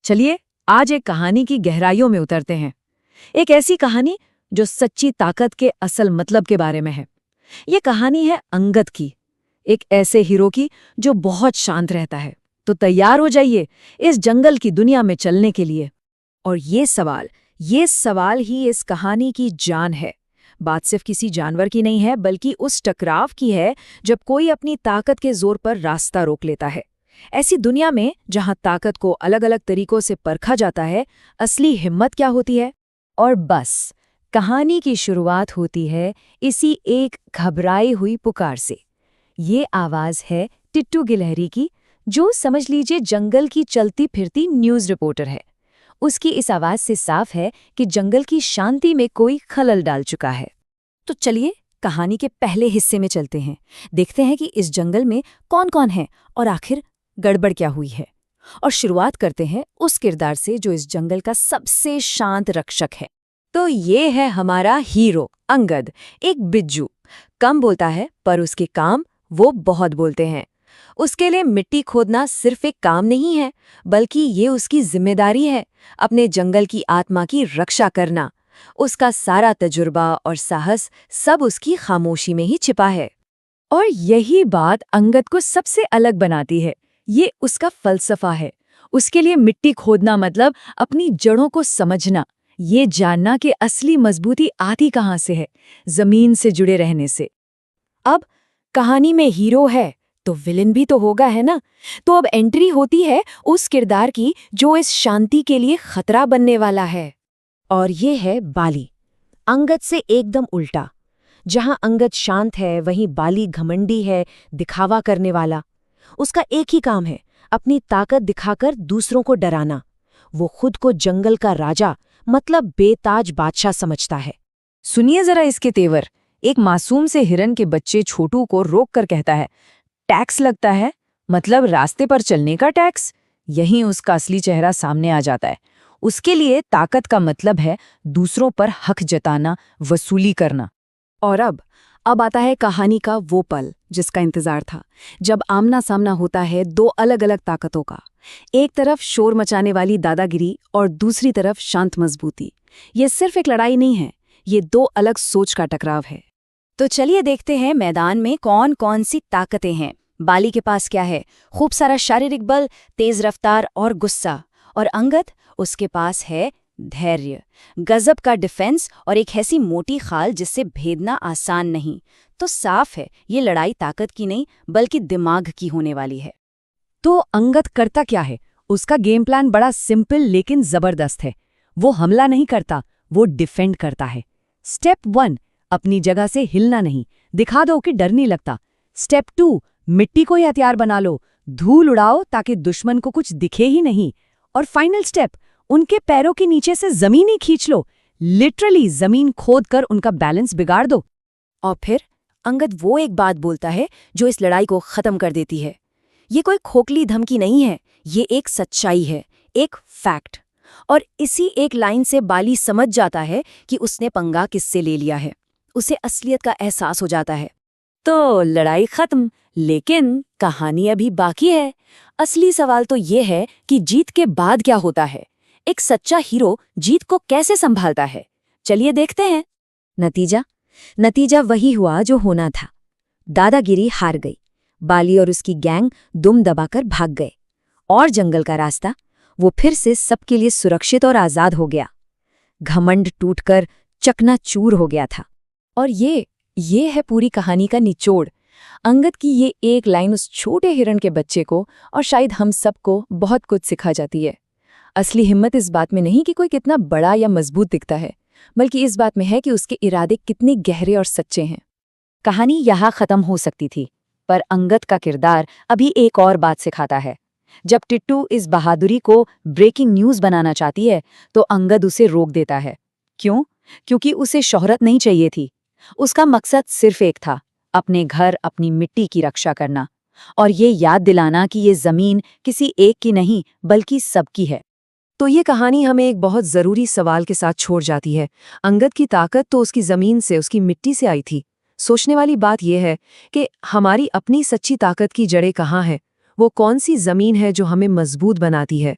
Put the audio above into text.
चलिए आज एक कहानी की गहराइयों में उतरते हैं। एक ऐसी कहानी जो सच्ची ताकत के असल मतलब के बारे में है। ये कहानी है अंगद की, एक ऐसे हीरो की जो बहुत शांत रहता है। तो तैयार हो जाइए इस जंगल की दुनिया में चलने के लिए। और ये सवाल ही इस कहानी की जान है। बात सिर्फ किसी जानवर की नहीं है, बल्कि उस टकराव की है जब कोई अपनी ताकत के जोर पर रास्ता रोक लेता है। ऐसी दुनिया में जहां ताकत को अलग अलग तरीकों से परखा जाता है, असली हिम्मत क्या होती है? और बस कहानी की शुरुआत होती है इसी एक घबराई हुई पुकार से। ये आवाज है टिट्टू गिलहरी की, जो समझ लीजिए जंगल की चलती फिरती न्यूज रिपोर्टर है। उसकी इस आवाज से साफ है कि जंगल की शांति में कोई खलल डाल चुका है। तो चलिए कहानी के पहले हिस्से में चलते हैं। देखते हैं कि इस जंगल में कौन कौन है और आखिर गड़बड़ क्या हुई है। और शुरुआत करते हैं उस किरदार से जो इस जंगल का सबसे शांत रक्षक है। तो ये है हमारा हीरो अंगद, एक बिज्जू। कम बोलता है पर उसके काम वो बहुत बोलते हैं। उसके लिए मिट्टी खोदना सिर्फ एक काम नहीं है, बल्कि ये उसकी जिम्मेदारी है, अपने जंगल की आत्मा की रक्षा करना। उसका सारा तजुर्बा और साहस सब उसकी खामोशी में ही छिपा है। और यही बात अंगद को सबसे अलग बनाती है। ये उसका फलसफा है। उसके लिए मिट्टी खोदना मतलब अपनी जड़ों को समझना, ये जानना कि असली मजबूती आती कहाँ से है, जमीन से जुड़े रहने से। अब कहानी में हीरो है तो विलन भी तो होगा, है ना? तो अब एंट्री होती है उस किरदार की जो इस शांति के लिए खतरा बनने वाला है। और ये है बाली, अंगद से एकदम उल्टा। जहां अंगद शांत है, वहीं बाली घमंडी है, दिखावा करने वाला। उसका एक ही काम है, अपनी ताकत दिखाकर दूसरों को डराना। वो खुद को जंगल का राजा, मतलब बेताज बादशाह समझता है। सुनिए जरा इसके तेवर। एक मासूम से हिरन के बच्चे छोटू को रोक कर कहता है, टैक्स लगता है? मतलब रास्ते पर चलने का टैक्स? यहीं उसका असली चेहरा सामने आ जाता है। उसके लिए ताकत का मतलब है दूसरों पर हक जताना, वसूली करना। और अब आता है कहानी का वो पल जिसका इंतजार था, जब आमना सामना होता है दो अलग अलग ताकतों का। एक तरफ शोर मचाने वाली दादागिरी और दूसरी तरफ शांत मजबूती। ये सिर्फ एक लड़ाई नहीं है, ये दो अलग सोच का टकराव है। तो चलिए देखते हैं मैदान में कौन कौन सी ताकतें हैं। बाली के पास क्या है? खूब सारा शारीरिक बल, तेज रफ्तार और गुस्सा। और अंगद, उसके पास है धैर्य, गजब का डिफेंस और एक ऐसी मोटी खाल जिससे भेदना आसान नहीं। तो साफ है ये लड़ाई ताकत की नहीं, बल्कि दिमाग की होने वाली है। तो अंगद करता क्या है? उसका गेम प्लान बड़ा सिंपल लेकिन जबरदस्त है। वो हमला नहीं करता, वो डिफेंड करता है। स्टेप 1, अपनी जगह से हिलना नहीं, दिखा दो कि डर नहीं लगता। स्टेप 2, मिट्टी को ही हथियार बना लो, धूल उड़ाओ ताकि दुश्मन को कुछ दिखे ही नहीं। और फाइनल स्टेप, उनके पैरों के नीचे से जमीन ही खींच लो, लिटरली जमीन खोद कर उनका बैलेंस बिगाड़ दो। और फिर अंगद वो एक बात बोलता है जो इस लड़ाई को खत्म कर देती है। ये कोई खोखली धमकी नहीं है, ये एक सच्चाई है, एक फैक्ट। और इसी एक लाइन से बाली समझ जाता है कि उसने पंगा किससे ले लिया है। उसे असलियत का एहसास हो जाता है। तो लड़ाई खत्म, लेकिन कहानी अभी बाकी है। असली सवाल तो ये है कि जीत के बाद क्या होता है। एक सच्चा हीरो जीत को कैसे संभालता है? चलिए देखते हैं। नतीजा वही हुआ जो होना था। दादागिरी हार गई। बाली और उसकी गैंग दुम दबाकर भाग गए। और जंगल का रास्ता वो फिर से सबके लिए सुरक्षित और आजाद हो गया। घमंड टूटकर चकनाचूर हो गया था। और ये है पूरी कहानी का निचोड़। अंगद की ये एक लाइन उस छोटे हिरन के बच्चे को और शायद हम सबको बहुत कुछ सिखा जाती है। असली हिम्मत इस बात में नहीं कि कोई कितना बड़ा या मजबूत दिखता है, बल्कि इस बात में है कि उसके इरादे कितने गहरे और सच्चे हैं। कहानी यहाँ खत्म हो सकती थी, पर अंगद का किरदार अभी एक और बात सिखाता है। जब टिट्टू इस बहादुरी को ब्रेकिंग न्यूज बनाना चाहती है, तो अंगद उसे रोक देता है। क्यों? क्योंकि उसे शोहरत नहीं चाहिए थी। उसका मकसद सिर्फ एक था, अपने घर, अपनी मिट्टी की रक्षा करना, और ये याद दिलाना कि ये जमीन किसी एक की नहीं, बल्कि सबकी है। तो ये कहानी हमें एक बहुत जरूरी सवाल के साथ छोड़ जाती है। अंगद की ताकत तो उसकी जमीन से, उसकी मिट्टी से आई थी। सोचने वाली बात यह है कि हमारी अपनी सच्ची ताकत की जड़ें कहाँ हैं? वो कौन सी जमीन है जो हमें मजबूत बनाती है?